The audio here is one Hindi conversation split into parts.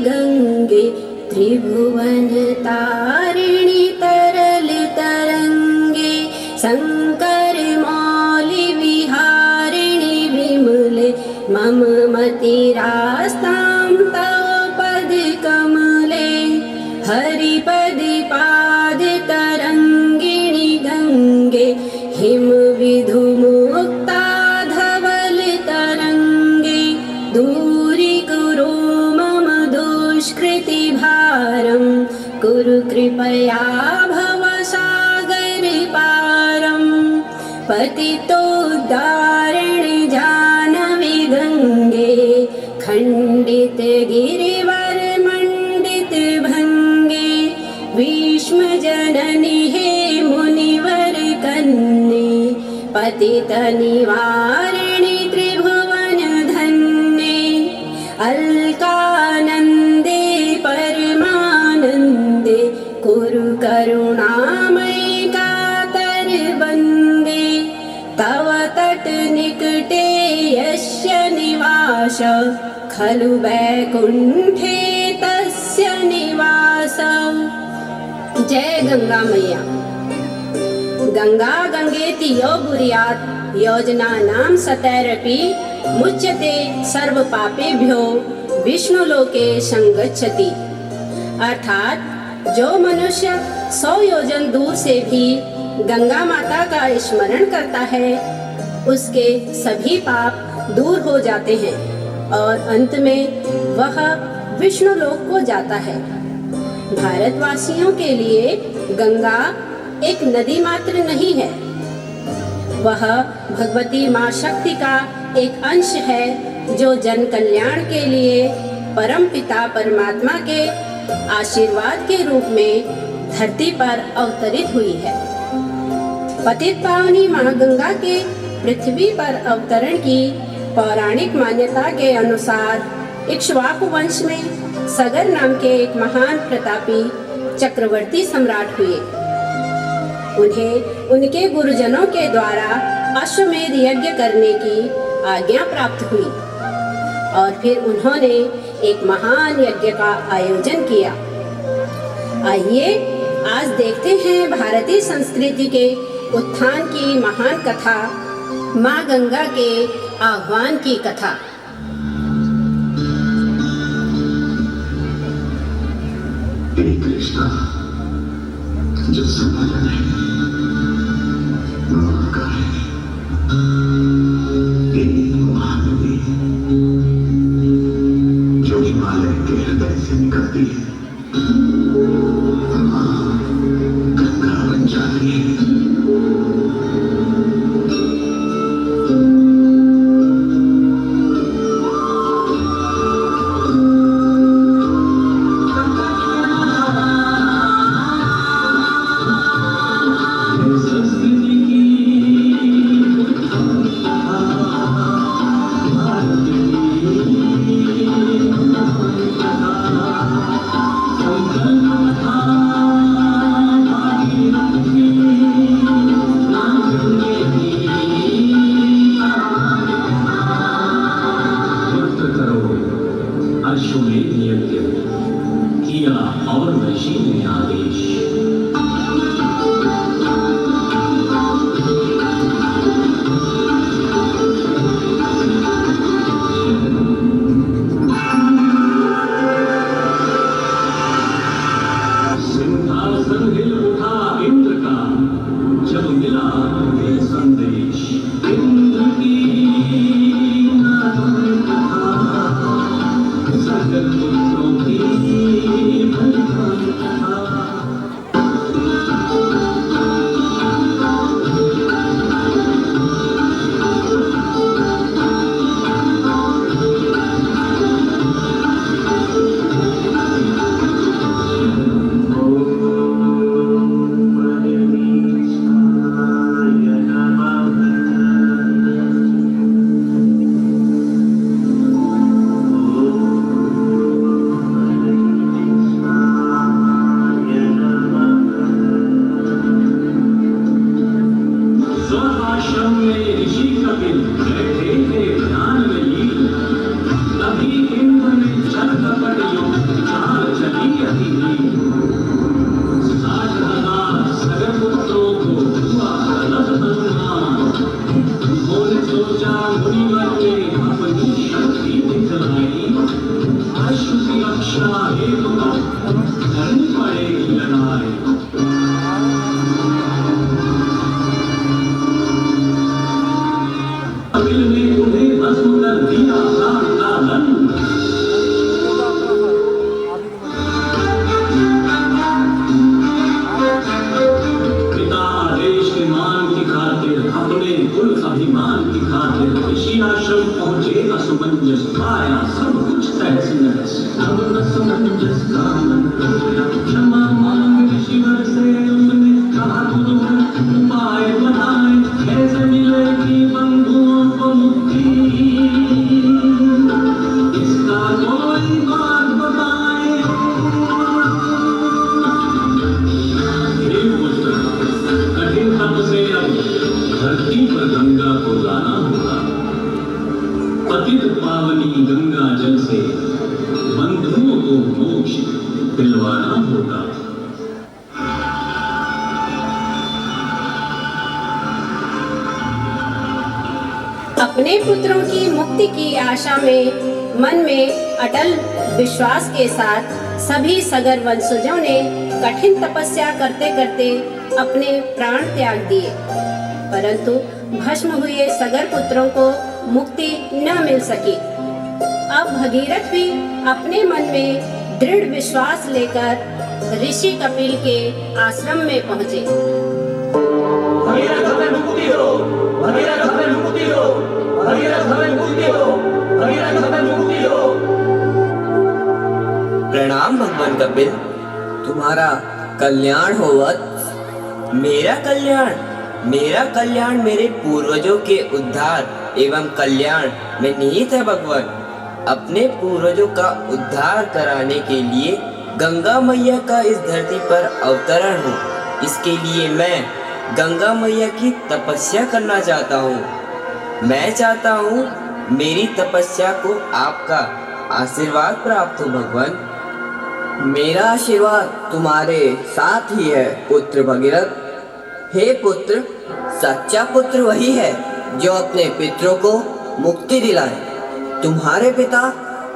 गंगे त्रिभुवन तारिणी तरल तरंगे शंकर मौलि विहारिणि विमले मम मतिरास्तां तव पद कमले हरिपद पाद तरंगिणी गंगे हिम विधु मुक्ता धवल तरंगे दूरीकुरु मम दुष्कृति भारं कुरु कृपया भवसागर पारं पतितोद्धारिणि जाह्नवी गंगे खंडित गिरिवर मंडित भंगे भीष्म जननी हे मुनिवर कन्ये पतित निवारिणि त्रिभुवन धन्ये अलकानंदे परमानंदे कुरु करुणामयि कातर बंदे तव तट निकटे यस्य निवास खलु वैकुंठे तस्य निवास। जय गंगा मैया। गंगा गंगेति यो बुर्यात् योजना नाम सतैरपि मुच्यते सर्व पापेभ्यो विष्णुलोके संगच्छति। अर्थात जो मनुष्य 100 योजन दूर से भी गंगा माता का स्मरण करता है उसके सभी पाप दूर हो जाते हैं और अंत में वह विष्णु लोक को जाता है। भारतवासियों के लिए गंगा एक नदी मात्र नहीं है, वह भगवती माँ शक्ति का एक अंश है जो जन कल्याण के लिए परम पिता परमात्मा के आशीर्वाद के रूप में धरती पर अवतरित हुई है। पतित पावनी माँ गंगा के पृथ्वी पर अवतरण की पौराणिक मान्यता के अनुसार इक्ष्वाकु वंश में सगर नाम के एक महान प्रतापी चक्रवर्ती सम्राट हुए। उन्हें उनके गुरुजनों के द्वारा अश्वमेध यज्ञ करने की आज्ञा प्राप्त हुई और फिर उन्होंने एक महान यज्ञ का आयोजन किया। आइए आज देखते हैं भारतीय संस्कृति के उत्थान की महान कथा, माँ गंगा के आह्वान की कथा। एक रिश्ता जो संभाला है माँ का है, एक महानदी जो हिमालय के हृदय से निकलती है, माँ गंगा बन जाती है। अश्वमेध यज्ञ किया और ऋषि ने आदेश। सिंहासन हिल उठा इंद्र का जब मिला ये संदेश। इंद्र की जिसका मन रोया क्षमा मांग ईश्वर से उसने कहा तुम उपाय बनाए कैसे मिलेगी बंधुओं को मुक्ति इसका कोई बात बताए हे पुत्र कठिन तप से अब धरती पर गंगा को लाना होगा पतित पावनी गंगा जल से बंधुओं को मोक्ष दिलवाना होगा। अपने पुत्रों की मुक्ति की आशा में मन में अटल विश्वास के साथ सभी सगर वंशजों ने कठिन तपस्या करते करते अपने प्राण त्याग दिए, परंतु भस्म हुए सगर पुत्रों को मुक्ति न मिल सकी। अब भगीरथ भी अपने मन में दृढ़ विश्वास लेकर ऋषि कपिल के आश्रम में पहुँचे। भगीरथ हमें मुक्ति दो, भगीरथ हमें मुक्ति दो, भगीरथ हमें मुक्ति दो, भगीरथ हमें मुक्ति दो। प्रणाम भगवान कपिल, तुम्हारा कल्याण हो वत्स। मेरा कल्याण मेरे पूर्वजों के उद्धार एवं कल्याण में निहित है भगवान। अपने पूर्वजों का उद्धार कराने के लिए गंगा मैया का इस धरती पर अवतरण हूँ। इसके लिए मैं गंगा मैया की तपस्या करना चाहता हूँ। मैं चाहता हूँ मेरी तपस्या को आपका आशीर्वाद प्राप्त हो भगवान। मेरा आशीर्वाद तुम्हारे साथ ही है पुत्र भगीरथ। हे पुत्र, सच्चा पुत्र वही है जो अपने पितरों को मुक्ति दिलाए। तुम्हारे पिता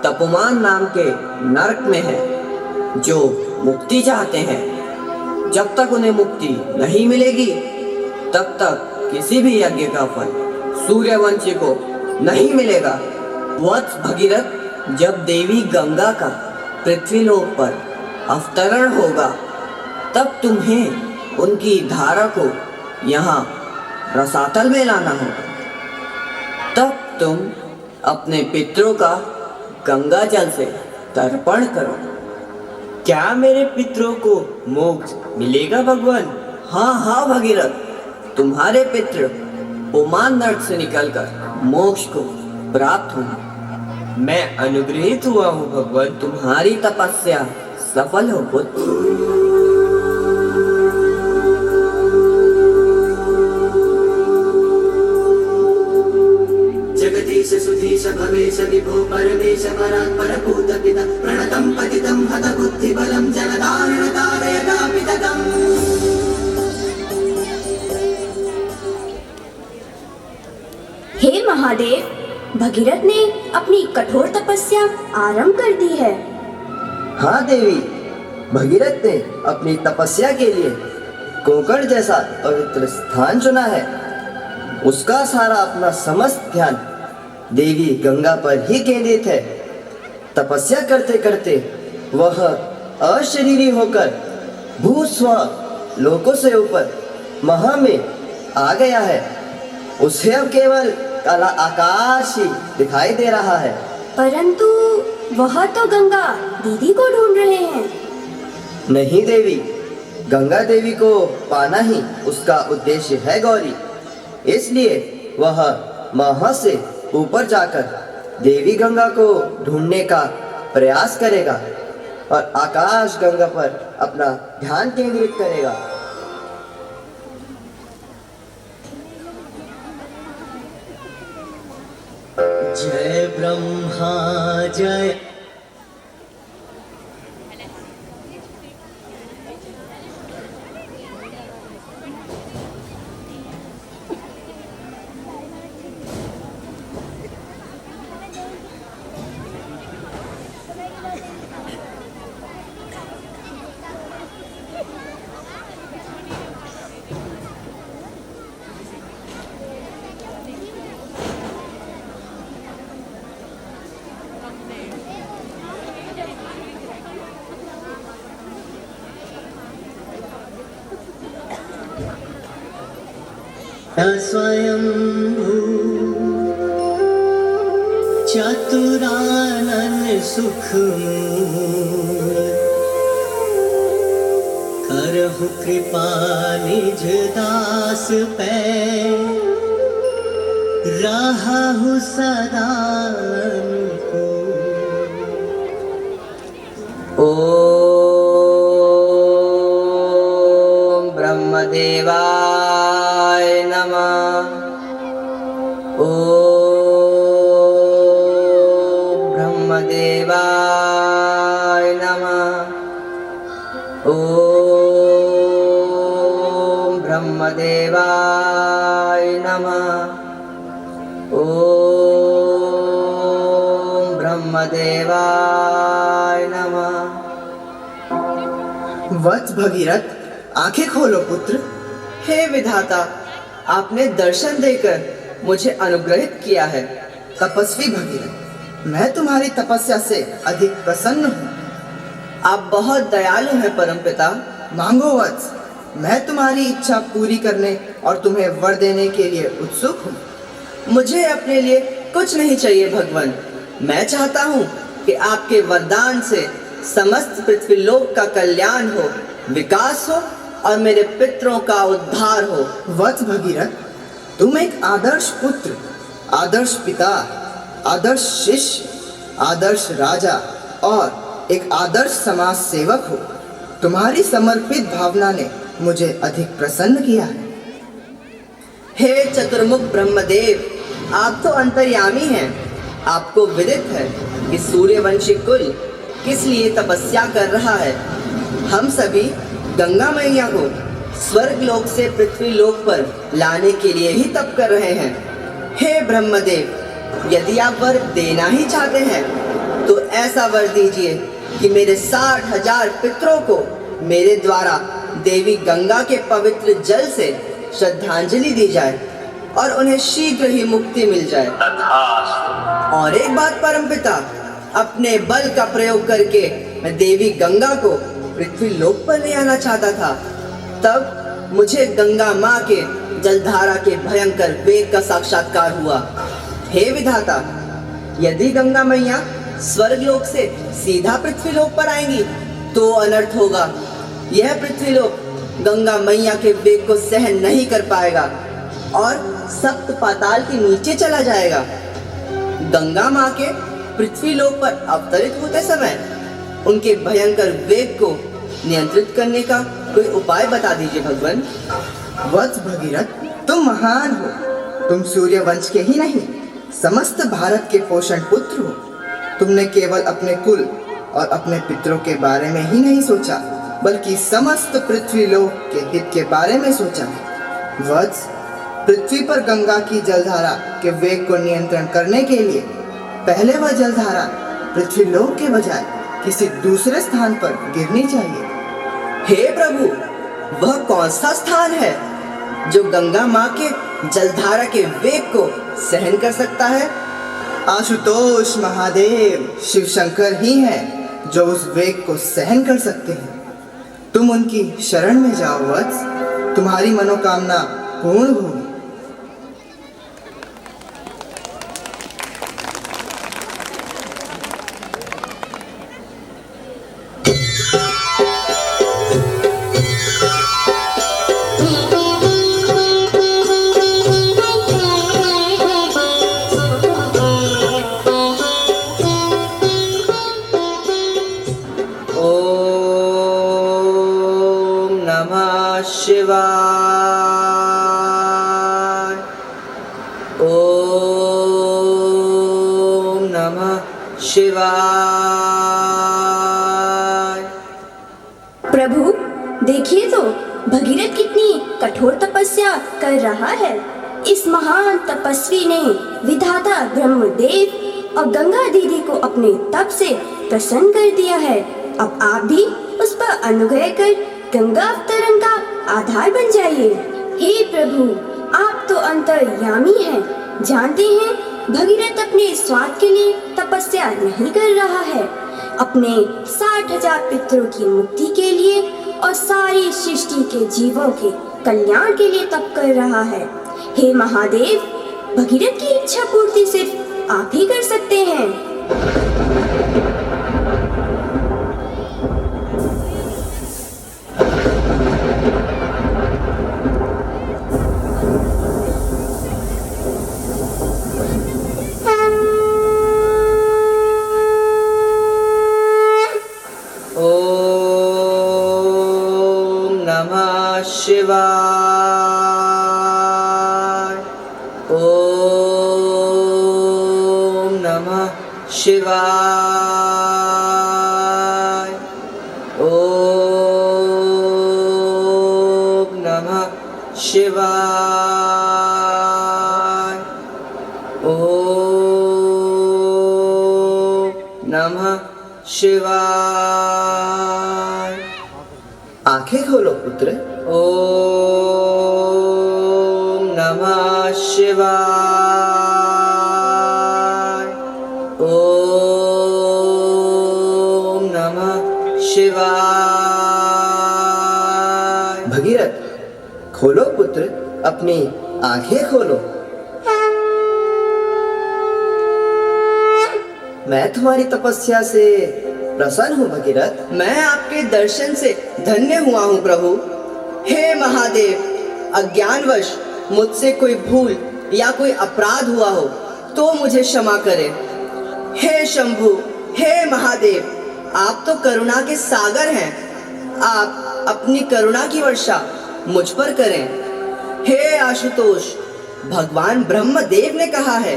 तपोमान नाम के नरक में है, जो मुक्ति चाहते हैं। जब तक उन्हें मुक्ति नहीं मिलेगी तब तक किसी भी यज्ञ का फल सूर्यवंशी को नहीं मिलेगा। वत्स भगीरथ, जब देवी गंगा का पृथ्वीलोक पर अवतरण होगा तब तुम्हें उनकी धारा को यहाँ रसातल में लाना होगा। तब तुम अपने पितरों का गंगा जल से तर्पण करो। क्या मेरे पितरों को मोक्ष मिलेगा भगवान? हाँ भगीरथ, तुम्हारे पितृ ओमान नरक से निकलकर मोक्ष को प्राप्त होंगे। मैं अनुग्रहित हुआ हूँ भगवान। तुम्हारी तपस्या सफल हो पुत्र। जगदीश सुधीश भवेश विभो परमेश परात्पर भूत पिता प्रणतं पतितं हत बुद्धि बलं जनदारुण तारयता पितकम्। हे महादेव, भगीरथ ने अपनी कठोर तपस्या आरंभ कर दी है। हाँ देवी, भगीरथ ने अपनी तपस्या के लिए कोकण जैसा पवित्र स्थान चुना है। उसका सारा अपना समस्त ध्यान देवी गंगा पर ही केंद्रित है। तपस्या करते करते वह अशरीरी होकर भूस्व लोकों से ऊपर महा में आ गया है। उसे अब केवल काला आकाश ही दिखाई दे रहा है। परंतु वह तो गंगा दीदी को ढूंढ रहे हैं। नहीं देवी, गंगा देवी को पाना ही उसका उद्देश्य है गौरी। इसलिए वह महा से ऊपर जाकर देवी गंगा को ढूंढने का प्रयास करेगा और आकाश गंगा पर अपना ध्यान केंद्रित करेगा। जय ब्रह्मा जय। स्वयंभू चतुरानन सुखमू प्रभु कृपा निज दास पे राहु सदा ओम ब्रह्मदेवाय नमः। ओम ब्रह्मदेवाय नमः। ओम ब्रह्मदेवाय नमः। ओम ब्रह्मदेवाय नमः। वत्स भगीरथ, आंखें खोलो पुत्र। हे विधाता, आपने दर्शन देकर मुझे अनुग्रहित किया है। तपस्वी भगीरथ, मैं तुम्हारी तपस्या से अधिक प्रसन्न हूँ। आप बहुत दयालु हैं परमपिता। मांगो वत्स, मैं तुम्हारी इच्छा पूरी करने और तुम्हें वर देने के लिए उत्सुक हूँ। मुझे अपने लिए कुछ नहीं चाहिए भगवान। मैं चाहता हूँ कि आपके वरदान से समस्त पृथ्वीलोक का कल्याण हो, विकास हो और मेरे पितरों का उद्धार हो। वत्स भगीरथ, तुम एक आदर्श पुत्र, आदर्श पिता, आदर्श शिष्य, आदर्श राजा और एक आदर्श समाज सेवक हो। तुम्हारी समर्पित भावना ने मुझे अधिक प्रसन्न किया है। हे चतुर्मुख ब्रह्मदेव, आप तो अंतर्यामी हैं। आपको विदित है कि सूर्यवंशी कुल किस लिए तपस्या कर रहा है। हम सभी गंगा मैया को स्वर्ग लोक से पृथ्वी लोक पर लाने के लिए ही तप कर रहे हैं। हे ब्रह्मदेव, यदि आप वर देना ही चाहते हैं तो ऐसा वर दीजिए कि मेरे 60,000 पितरों को मेरे द्वारा देवी गंगा के पवित्र जल से श्रद्धांजलि दी जाए और उन्हें शीघ्र ही मुक्ति मिल जाए। और एक बात परमपिता, अपने बल का प्रयोग करके मैं देवी गंगा को पृथ्वी लोक पर ले आना चाहता था। तब मुझे गंगा माँ के जलधारा के भयंकर वेग का साक्षात्कार हुआ। हे विधाता, यदि गंगा मैया स्वर्ग लोक से सीधा पृथ्वी लोक पर आएंगी तो अनर्थ होगा। यह पृथ्वी लोक गंगा मैया के वेग को सहन नहीं कर पाएगा और सप्त पाताल के नीचे चला जाएगा। गंगा माँ के पृथ्वी लोक पर अवतरित होते समय उनके भयंकर वेग को नियंत्रित करने का कोई उपाय बता दीजिए भगवान। वत्स भगीरथ, तुम महान हो। तुम सूर्य वंश के ही नहीं, समस्त भारत के पोषण पुत्र हो। तुमने केवल अपने कुल और अपने पितरों के बारे में ही नहीं सोचा, बल्कि समस्त पृथ्वी लोक के हित के बारे में सोचा है। वत्स, पृथ्वी पर गंगा की जलधारा के वेग को नियंत्रण करने के लिए पहले वह जलधारा पृथ्वी लोक के बजाय किसी दूसरे स्थान पर गिरनी चाहिए। हे प्रभु, वह कौन सा स्थान है जो गंगा माँ के जलधारा के वेग को सहन कर सकता है? आशुतोष महादेव शिव शंकर ही हैं जो उस वेग को सहन कर सकते हैं। तुम उनकी शरण में जाओ वत्स, तुम्हारी मनोकामना पूर्ण होगी। शिवाय। ओम नमः शिवाय। प्रभु, देखिए तो भगीरथ कितनी कठोर तपस्या कर रहा है। इस महान तपस्वी ने विधाता ब्रह्मदेव और गंगा दीदी को अपने तप से प्रसन्न कर दिया है। अब आप भी उस पर अनुग्रह कर गंगा अवतरण का आधार बन जाइए। हे प्रभु, आप तो अंतर्यामी हैं। जानते हैं भगीरथ अपने स्वार्थ के लिए तपस्या नहीं कर रहा है, अपने 60,000 पितरों की मुक्ति के लिए और सारी सृष्टि के जीवों के कल्याण के लिए तप कर रहा है। हे महादेव, भगीरथ की इच्छा पूर्ति सिर्फ आप ही कर सकते हैं। शिवाय। ओम नमः शिवाय। ओम नमः शिवाय। ओम नमः शिवाय। आंखें खोलो पुत्र। ओम नमः शिवाय। ओम नमः शिवाय। भगीरथ, खोलो पुत्र, अपनी आंखें खोलो। मैं तुम्हारी तपस्या से प्रसन्न हूँ भगीरथ। मैं आपके दर्शन से धन्य हुआ हूँ प्रभु। हे महादेव, अज्ञानवश मुझसे कोई भूल या कोई अपराध हुआ हो तो मुझे क्षमा करें। हे शंभु, हे महादेव, आप तो करुणा के सागर हैं। आप अपनी करुणा की वर्षा मुझ पर करें। हे आशुतोष, भगवान ब्रह्मदेव ने कहा है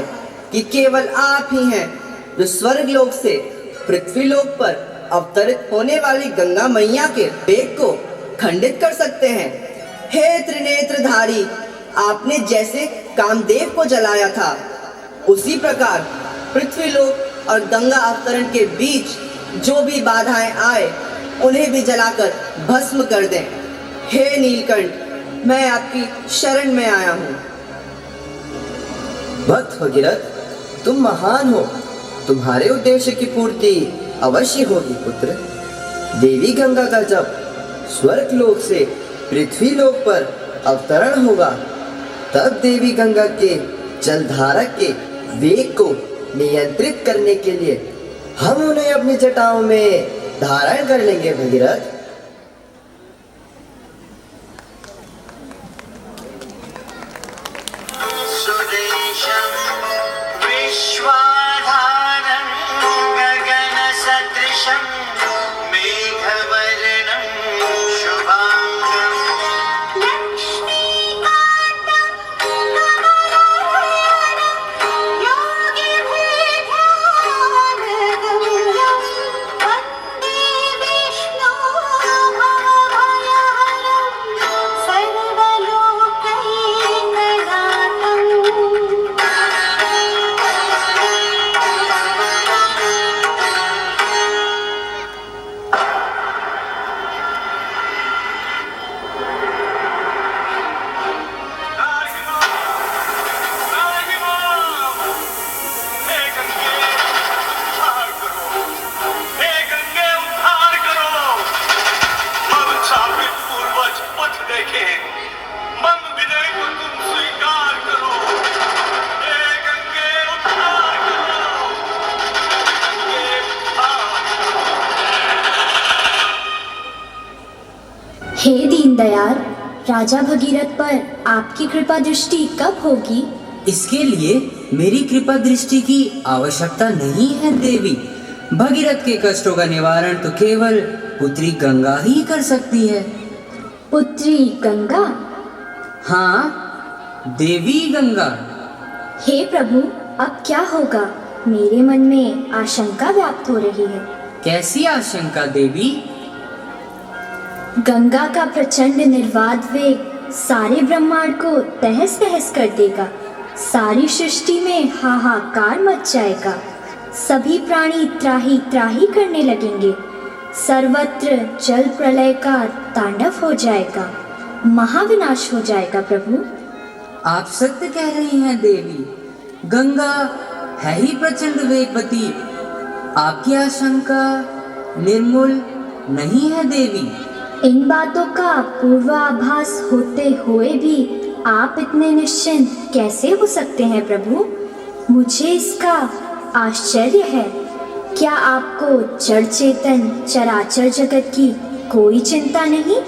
कि केवल आप ही हैं जो स्वर्ग लोक से पृथ्वी लोक पर अवतरित होने वाली गंगा मैया के वेग को खंडित कर सकते हैं। हे त्रिनेत्रधारी, आपने जैसे कामदेव को जलाया था, उसी प्रकार पृथ्वी लोक और गंगा अवतरण के बीच जो भी बाधाएं आए उन्हें भी जलाकर भस्म कर दें। हे नीलकंठ, मैं आपकी शरण में आया हूँ। भक्त भगीरथ, तुम महान हो। तुम्हारे उद्देश्य की पूर्ति अवश्य होगी पुत्र। देवी गंगा का जब स्वर्ग लोक से पृथ्वी लोक पर अवतरण होगा, तब देवी गंगा के जलधारा के वेग को नियंत्रित करने के लिए हम उन्हें अपनी जटाओं में धारण कर लेंगे भगीरथ। सुदेशं विश्वाधारं गगनसदृशं मेघवर्णं शुभांगं लक्ष्मीकान्तं कमलनयनं योगिभिर्ध्यानगम्यं वन्दे विष्णुं भवभयहरं सर्वलोकैकनाथम्। हे दीनदयाल, राजा भगीरथ पर आपकी कृपा दृष्टि कब होगी? इसके लिए मेरी कृपा दृष्टि की आवश्यकता नहीं है देवी। भगीरथ के कष्टों का निवारण तो केवल पुत्री गंगा ही कर सकती है। पुत्री गंगा? हाँ, देवी गंगा। हे प्रभु, अब क्या होगा? मेरे मन में आशंका व्याप्त हो रही है। कैसी आशंका देवी? गंगा का प्रचंड निर्वात वेग सारे ब्रह्मांड को तहस नहस कर देगा। सारी सृष्टि में हाहाकार मच जाएगा। सभी प्राणी त्राही त्राही करने लगेंगे। सर्वत्र जल प्रलय का तांडव हो जाएगा। महाविनाश हो जाएगा प्रभु। आप सत्य कह रही हैं देवी। गंगा है ही प्रचंड वेगवती। आपकी आशंका निर्मूल नहीं है देवी। इन बातों का पूर्वाभास होते हुए भी आप इतने निश्चिंत कैसे हो सकते हैं प्रभु? मुझे इसका आश्चर्य है। क्या आपको जड़ चेतन चराचर जगत की कोई चिंता नहीं?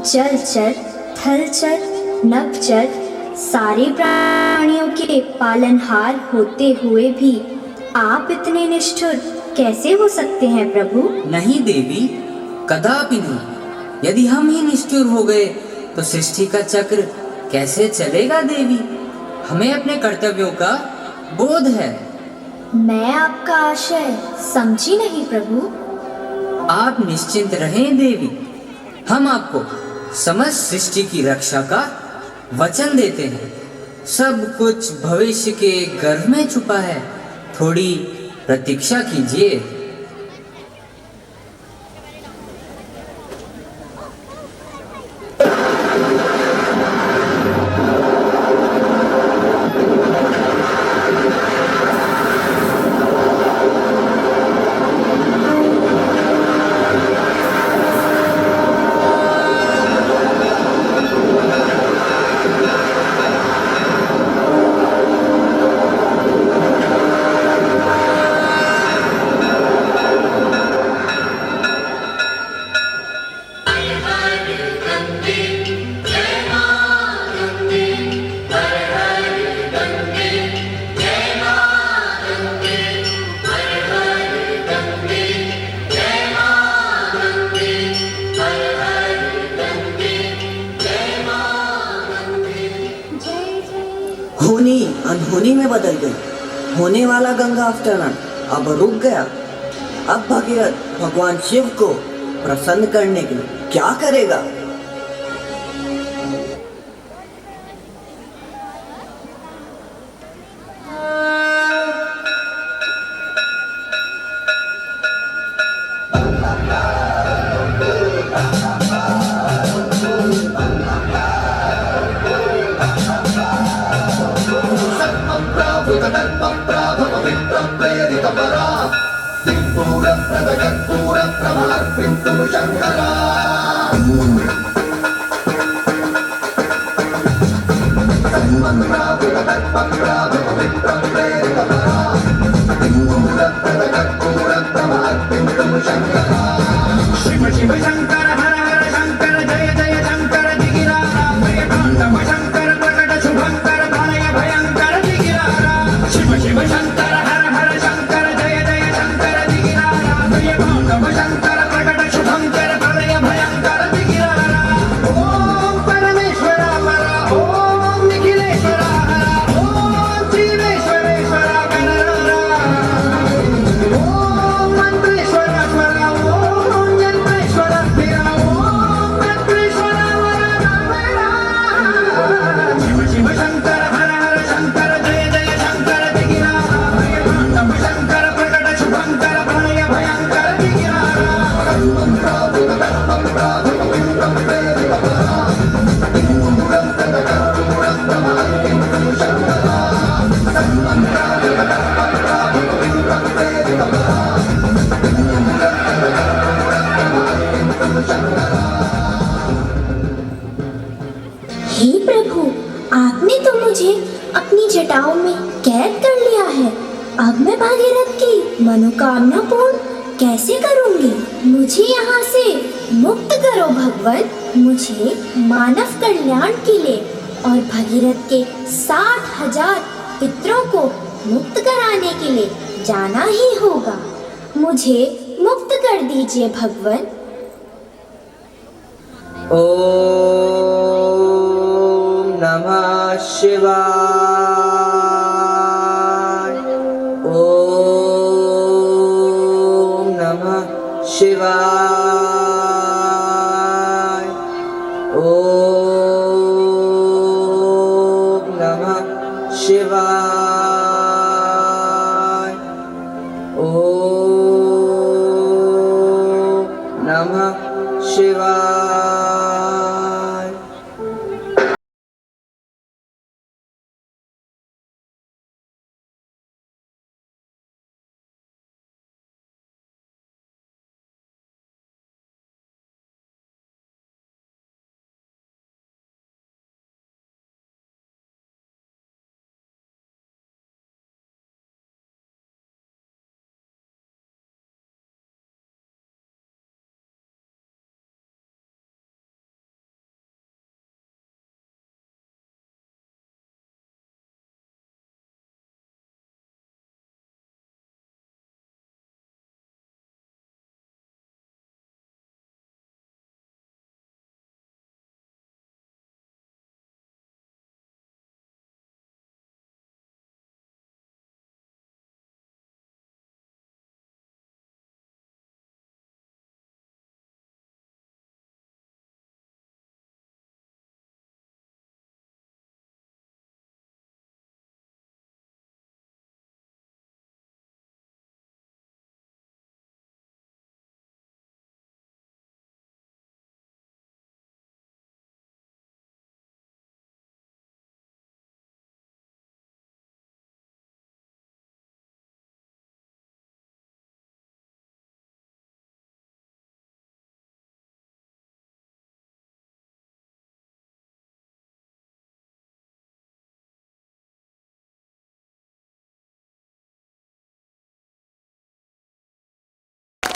जलचर, थलचर, नभचर सारे प्राणियों के पालनहार होते हुए भी आप इतने निष्ठुर कैसे हो सकते हैं प्रभु? नहीं देवी, कदापि नहीं। यदि हम ही निष्ठुर हो गए तो सृष्टि का चक्र कैसे चलेगा देवी? हमें अपने कर्तव्यों का बोध है। मैं आपका आशय समझी नहीं प्रभु। आप निश्चिंत रहें देवी, हम आपको समस्त सृष्टि की रक्षा का वचन देते हैं। सब कुछ भविष्य के गर्भ में छुपा है, थोड़ी प्रतीक्षा कीजिए। होनी अनहोनी में बदल गई। होने वाला गंगा अवतरण अब रुक गया। अब भगीरथ भगवान शिव को प्रसन्न करने के लिए क्या करेगा? शिव शिव शंकर हर हर शंकर जय जय शंकर दिगिरारा प्रियकांतम शंकर प्रकट शुभंकर भय भयंकर दिगिरारा शिव शिव शंकर हर हर शंकर जय जय शंकर दिगिरारा प्रियकांतम शंकर प्रकट शुभंकर भय भयंकर दिगिरारा ओम परमेश्वरा परा ओम निखिलेश्वरा हरा ओम जीवेश्वरेश्वरा गणरारा ओम मंत्रेश्वरा स्वरा ओम यंत्रेश्वरा स्थिरा ओम तत्रेश्वरा वरदामरा शिव शिव शंकर हर हर शंकर जय जय शंकर दिगिरारा प्रियकांतम शंकर प्रकट शुभंकर भय भयंकर दिगिरारा हे प्रभु, आपने तो मुझे अपनी जटाओं में कैद कर लिया है। अब मैं भागीरथ की मनोकामना पूर्ण कैसे करूंगी? मुझे यहाँ से मुक्त करो भगवान। मुझे मानव कल्याण के लिए और भगीरथ के 60,000 पितरों को मुक्त कराने के लिए जाना ही होगा। मुझे मुक्त कर दीजिए भगवान। ओम नमः शिवाय। ओम नमः शिवाय। ओम नमः शिवाय। ओम नमः शिवाय।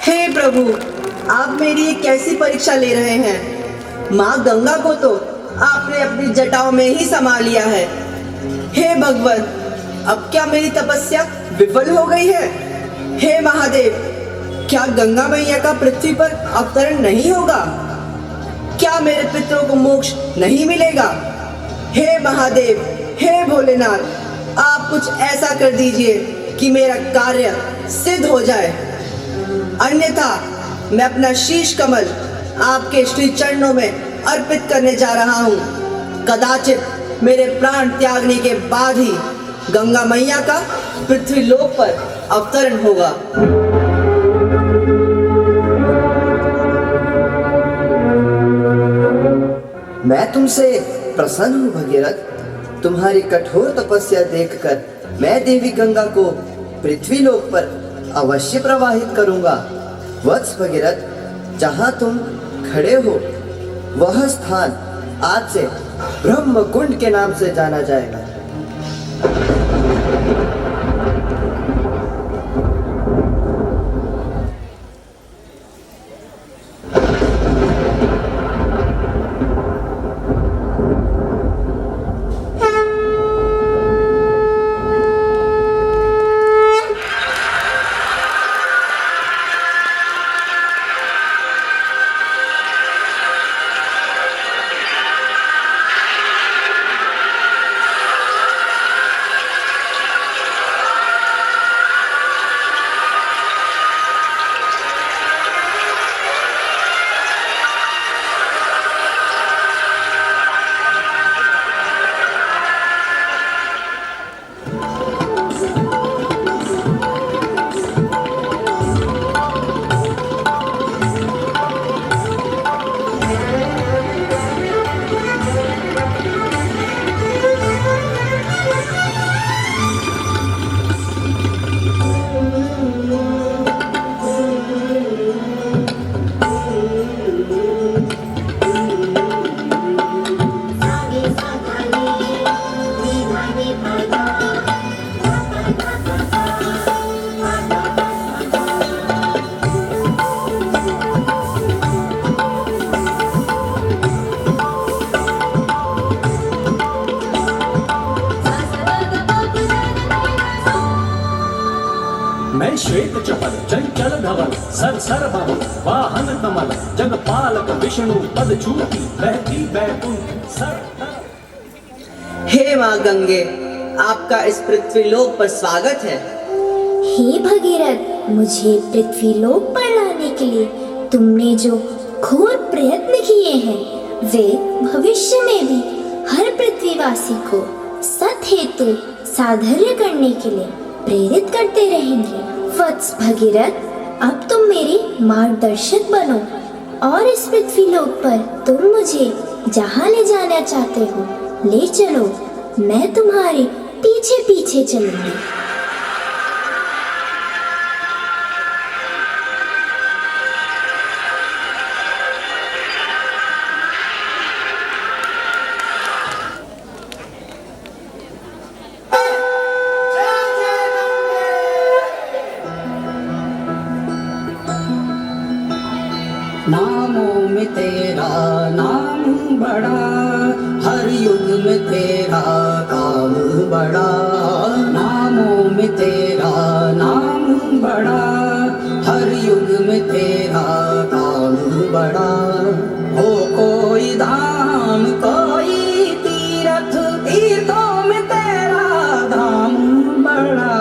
हे प्रभु, आप मेरी ये कैसी परीक्षा ले रहे हैं? माँ गंगा को तो आपने अपनी जटाओं में ही समा लिया है। हे भगवान, अब क्या मेरी तपस्या विफल हो गई है? हे महादेव, क्या गंगा मैया का पृथ्वी पर अवतरण नहीं होगा? क्या मेरे पितरों को मोक्ष नहीं मिलेगा? हे महादेव, हे भोलेनाथ, आप कुछ ऐसा कर दीजिए कि मेरा कार्य सिद्ध हो जाए, अन्यथा मैं अपना शीश कमल आपके श्री चरणों में अर्पित करने जा रहा हूँ। कदाचित मेरे प्राण त्यागने के बाद ही गंगा मैया का पृथ्वी लोक पर अवतरण होगा। मैं तुमसे प्रसन्न हूँ भगीरथ। तुम्हारी कठोर तपस्या देखकर मैं देवी गंगा को पृथ्वी लोक पर अवश्य प्रवाहित करूंगा। वत्स भगीरथ, जहाँ तुम खड़े हो वह स्थान आज से ब्रह्म कुंड के नाम से जाना जाएगा। मैं श्वेत चपल चंचल धवल सर सर बहु वाहन कमल जगपालक विष्णु पद चूटी बहती बैकुंठ सर। हे माँ गंगे, आपका इस पृथ्वी लोक पर स्वागत है। हे भगीरथ, मुझे पृथ्वी लोक पर लाने के लिए तुमने जो घोर प्रयत्न किए हैं वे भविष्य में भी हर पृथ्वीवासी को सत हेतु साधर्य करने के लिए प्रेरित करते रहेंगे। वत्स भगीरथ, अब तुम मेरे मार्गदर्शक बनो और इस पृथ्वी लोक पर तुम मुझे जहाँ ले जाना चाहते हो ले चलो। मैं तुम्हारे पीछे पीछे चलूंगी। नामों में तेरा नाम बड़ा, हर युग में तेरा काम बड़ा। नामों में तेरा नाम बड़ा, हर युग में तेरा काम बड़ा। हो कोई धाम कोई तीर्थ, तीर्थों में तेरा धाम बड़ा।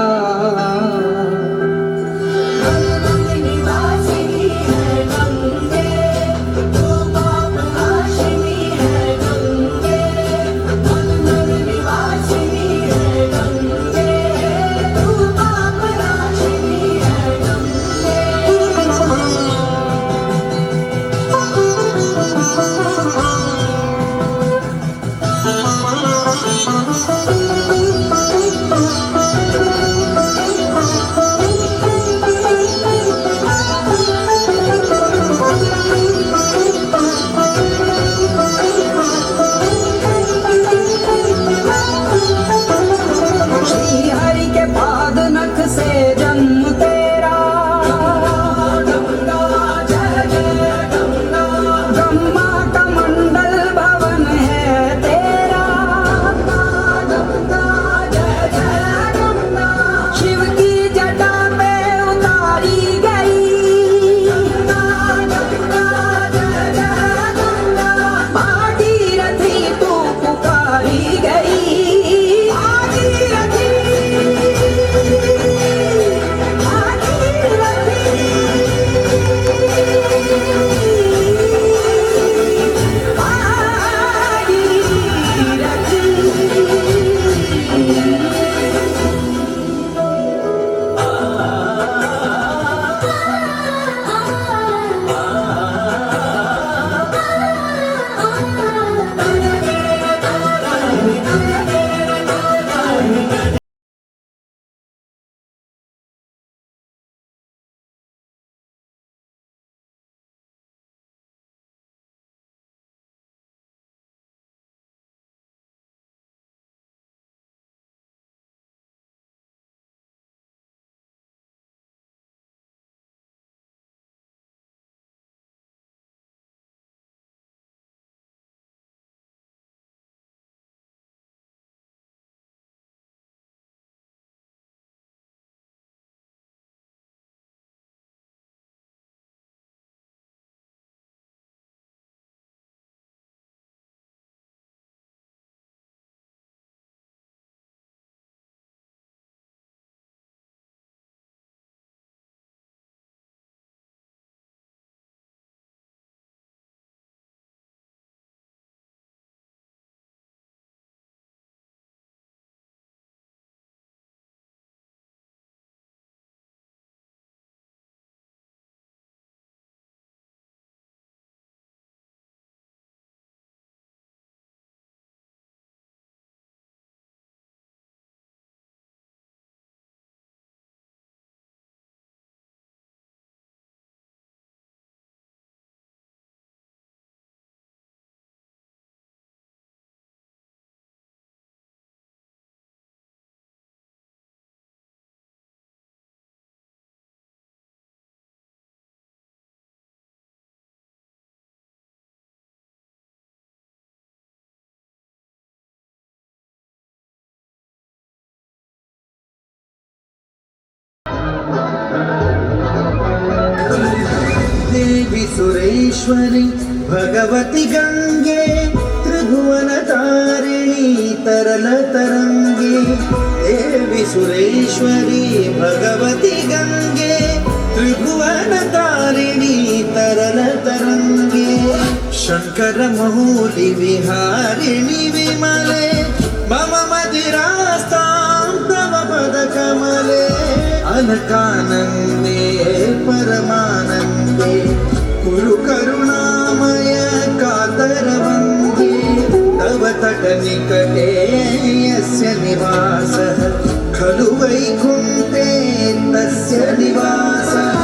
देवी सुरेश्वरी भगवती गंगे त्रिभुवन तारिणी तरल तरंगे। देवी सुरेश्वरी भगवती गंगे त्रिभुवन तारिणी तरल तरंगे। शंकर मौली विहारिणी विमले मम मदिरास्तां तव पद कमले। अलकानंदे परमानंदे कुरु करुणामय कातर वन्दे। तव तट निकटे यस्य निवासः खलु वैकुंठे तस्य निवासः।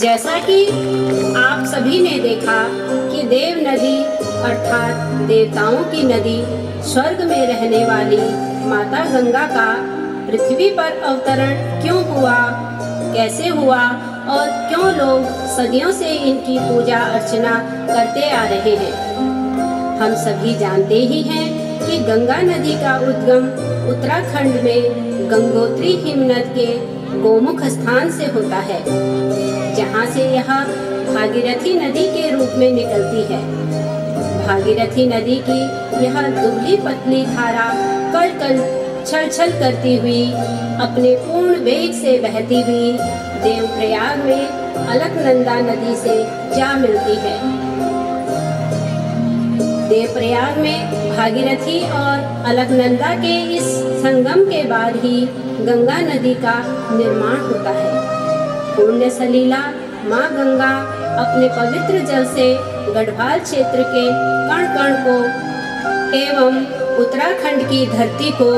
जैसा कि आप सभी ने देखा कि देव नदी अर्थात देवताओं की नदी स्वर्ग में रहने वाली माता गंगा का पृथ्वी पर अवतरण क्यों हुआ, कैसे हुआ और क्यों लोग सदियों से इनकी पूजा अर्चना करते आ रहे हैं। हम सभी जानते ही हैं कि गंगा नदी का उद्गम उत्तराखंड में गंगोत्री हिमनद के गोमुख स्थान से होता है, जहाँ से यह भागीरथी नदी के रूप में निकलती है। भागीरथी नदी की यह दुबली पतली धारा कल कल छल छल करती हुई अपने पूर्ण वेग से बहती हुई देवप्रयाग में अलकनंदा नदी से जा मिलती है। देवप्रयाग में भागीरथी और अलकनंदा के इस संगम के बाद ही गंगा नदी का निर्माण होता है। पुण्य सलीला माँ गंगा अपने पवित्र जल से गढ़वाल क्षेत्र के कण कण को एवं उत्तराखंड की धरती को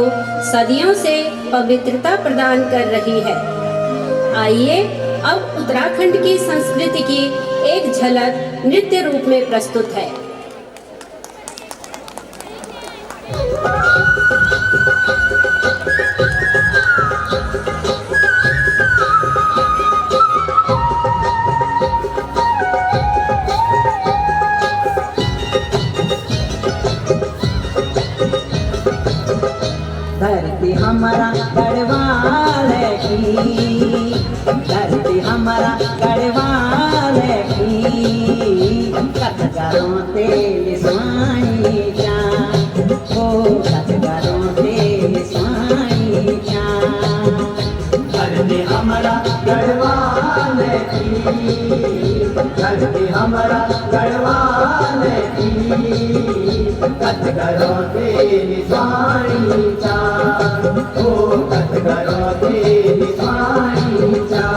सदियों से पवित्रता प्रदान कर रही है। आइए अब उत्तराखंड की संस्कृति की एक झलक नृत्य रूप में प्रस्तुत है। धरती हमारा गढ़वाल की, धरती हमारा गढ़वाल की। कथगरों तेल स्वाई जा, ओ कथगरों तेल स्वाई जा। धरती हमारा गढ़वाल की, धरती हमारा गढ़वाल की। कथगरों तेल स्वाई जा, ओ कथगरों तेल स्वाई जा।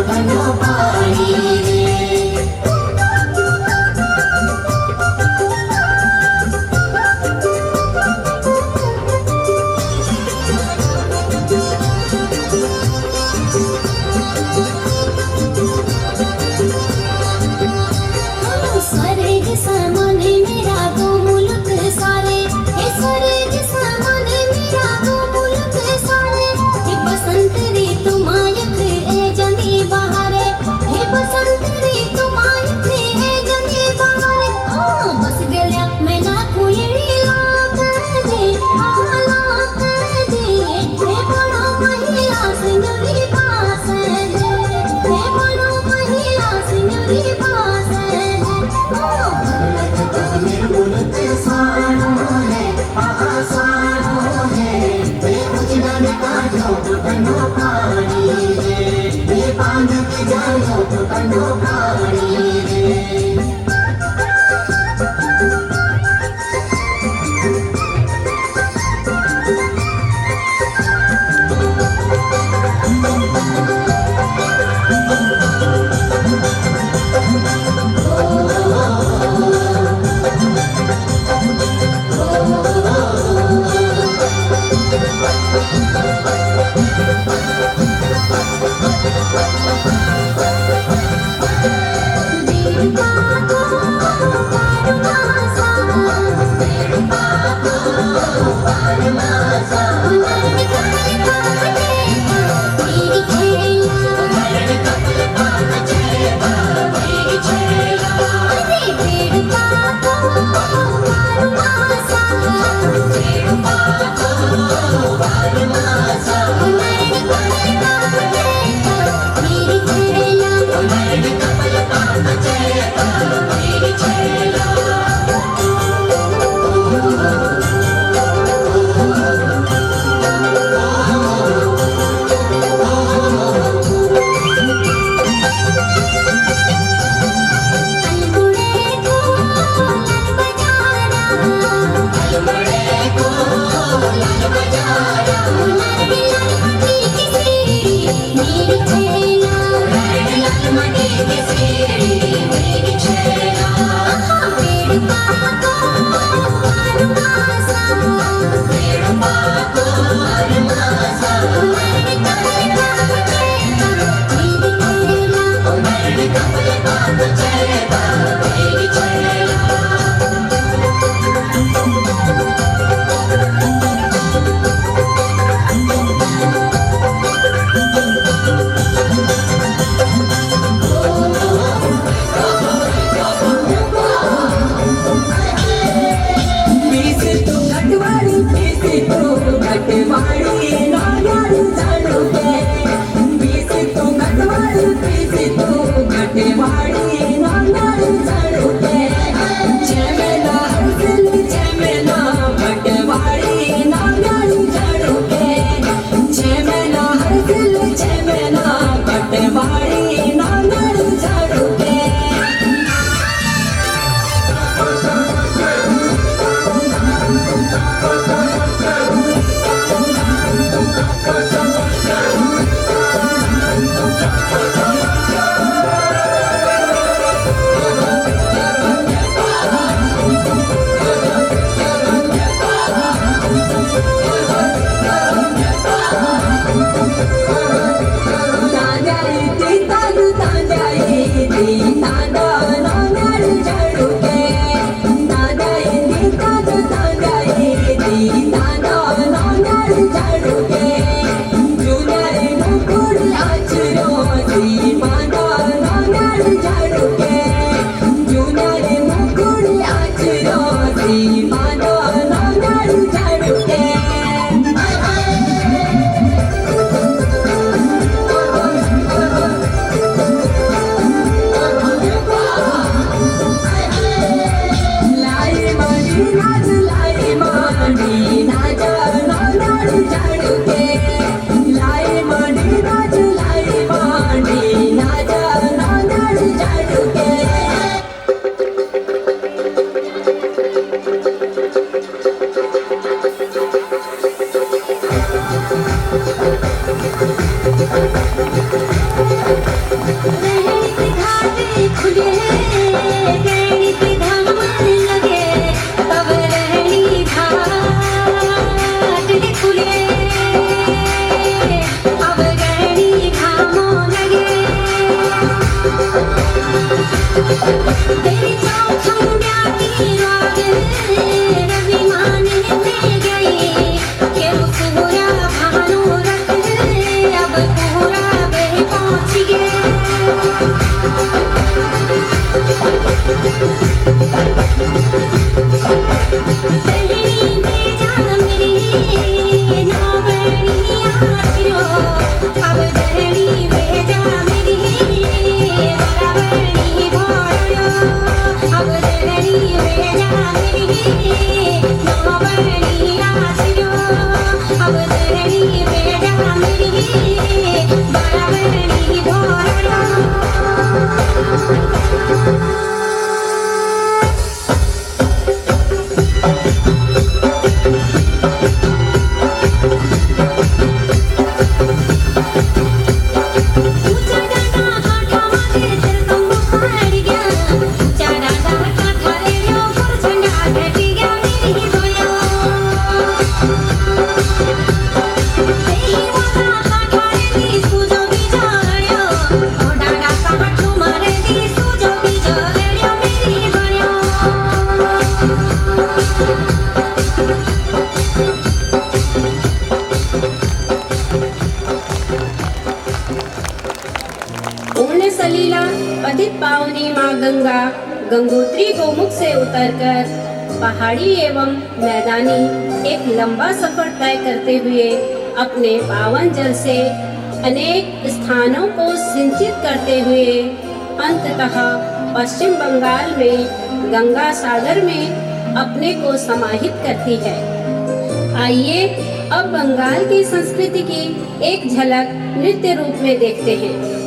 बनो पानी रे। स्वर्ग समाने मेरा दो मुल्क सारे, हे स्वर्ग समाने मेरा दो मुल्क सारे। हे बसंत ऋतु मायक ए जनी बहारे, हे बसंत ऋतु मायक ए जनी बहारे। बस गेल्या मैं ना कुयडी लाक दे, लाक दे। हे बनो महिला सिंदूरी पास दे, हे बनो महिला सिंदूरी पास दे। तेरी चौखंडिया की राग रवि माने ले गई के पूरा भानु रख अब पूरा बह पहुंच गए भेजा मेरी नौबड़ी आखिरो अब दहली भेजा मेरी बराबरी भोरो अब दहली भेजा मेरी नौबड़ी आखिरो अब दहली भेजा मेरी बराबरी भोरो ऊंचा डांडा हाथा मागे तिरकम बुखार गया ऊंचा डांडा काठा ले लो पर झंडा घटी गया मेरी गोयो तेरी वाला काठा रे सूजो बीजो लड़ियो ओ डांडा काठा तुम्हारे दी सूजो बीजो लड़ियो मेरी गोयो पूर्ण सलीला पतित पावनी माँ गंगा गंगोत्री गोमुख से उतरकर पहाड़ी एवं मैदानी एक लंबा सफर तय करते हुए अपने पावन जल से अनेक स्थानों को सिंचित करते हुए अंततः पश्चिम बंगाल में गंगा सागर में अपने को समाहित करती है। आइए अब बंगाल की संस्कृति की एक झलक नृत्य रूप में देखते हैं।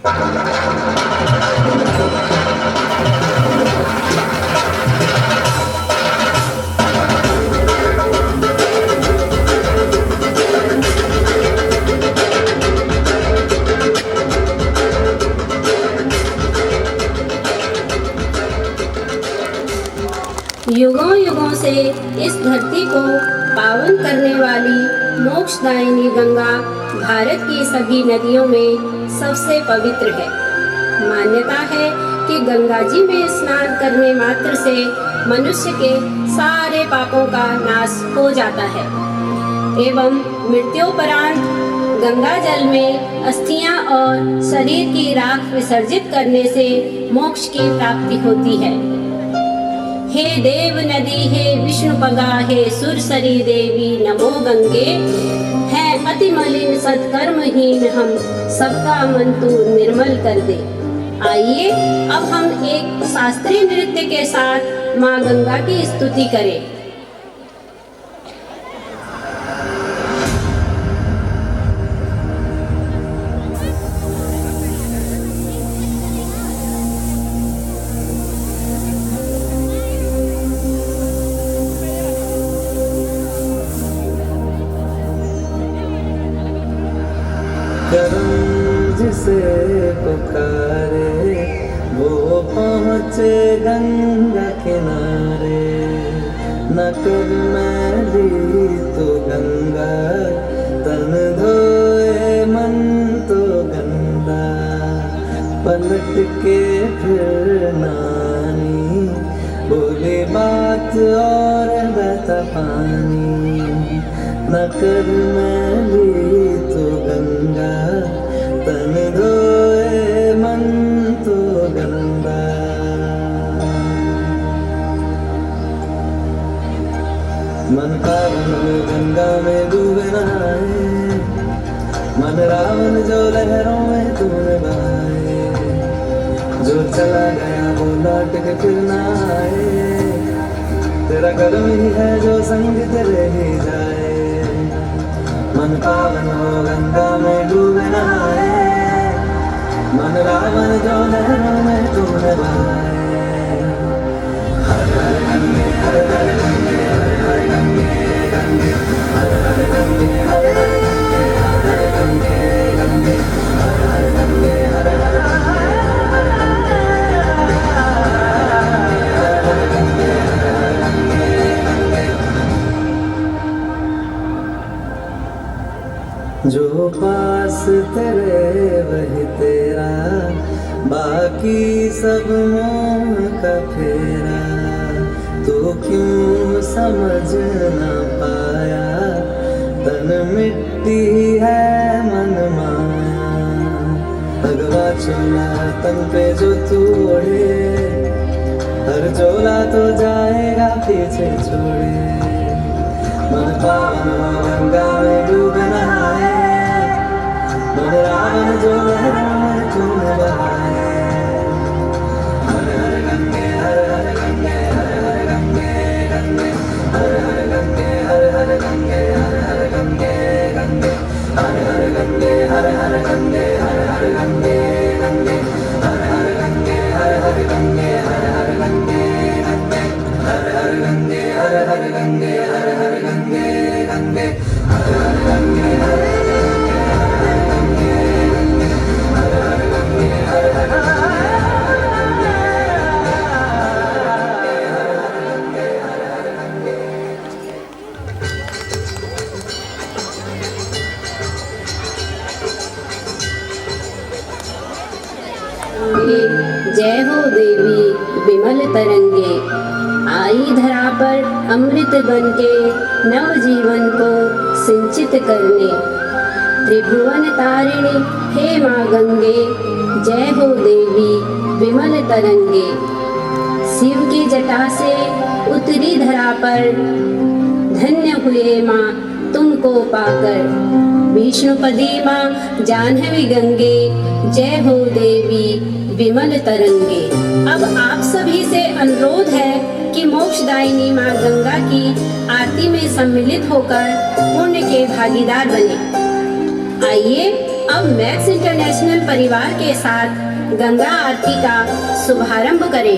युगों युगों से इस धरती को पावन करने वाली मोक्षदायिनी गंगा भारत की सभी नदियों में सबसे पवित्र है। मान्यता है कि गंगा जी में स्नान करने मात्र से मनुष्य के सारे पापों का नाश हो जाता है एवं मृत्योपरांत गंगा जल में अस्थियां और शरीर की राख विसर्जित करने से मोक्ष की प्राप्ति होती है। हे देव नदी, हे विष्णुपगा, हे सुरसरी देवी, नमो गंगे। है अति मलिन सत्कर्महीन हम, सबका मन तू निर्मल कर दे। आइए अब हम एक शास्त्रीय नृत्य के साथ माँ गंगा की स्तुति करें। जिसे पुकारे वो पहुँचे गंगा किनारे। न कर मैली तो गंगा, तन धोए मन तो गंगा। पलट के फिर नानी, बोली बात और बहता पानी। न कर मैली तो गंगा, तन धोए मन तो गंगा। मन पावन गंगा में डूबे नहाए, मन रावण जो लहरों में तूने बहाए। जो चला गया वो लौट के फिर ना आए, तेरा कर्म ही है जो संग तेरे ही जाए। मन पावन हो गंगा में डूबे नहाए, मन रावण जो लहरों में तूने बहाए। हर हर गंगे, हर हर गंगे, हर हर गंगे गंगे, हर हर गंगे, हर हर गंगे, हर हर गंगे गंगे, हर हर गंगे, हर हर जो पास तेरे वही तेरा, बाकी सब मोह का फेरा। तो क्यों समझ न पाया, तन मिट्टी है मन माया। भगवा चोला तन पे जो तोड़े, हर चोला तो जाएगा पीछे छोड़े। मन पावन हो गंगा में डूब नहाए, मन रावण जो लहरों में तूने बहाए। हर हर गंगे, हर हर गंगे, हर हर गंगे गंगे, हर हर गंगे, हर हर गंगे, हर हर गंगे गंगे, हर हर गंगे, हर हर गंगे, हर हर गंगे गंगे, हर हर गंगे, हर हर गंगे, हर हर गंगे गंगे, हर हर गंगे, हर हर गंगे, हर हर गंगे गंगे, हर हर गंगे, हर हर जय हो देवी विमल तरंगे। आई धरा पर अमृत बन के नव जीवन को सिंचित करने। त्रिभुवन तारिणी हे माँ गंगे, जय हो देवी विमल तरंगे। शिव की जटा से उतरी धरा पर, धन्य हुए माँ तुमको पाकर। विष्णुपदी माँ जाह्नवी गंगे, जय हो देवी विमल तरंगे। अब आप सभी से अनुरोध है कि मोक्षदायिनी माँ गंगा की आरती में सम्मिलित होकर पुण्य के भागीदार बने। आइए अब मैक्स इंटरनेशनल परिवार के साथ गंगा आरती का शुभारंभ करें।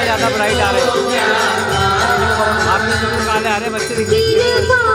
ज्यादा ब्राइट आ रहे हैं। आपने तो काले आ रहे बच्चे दिख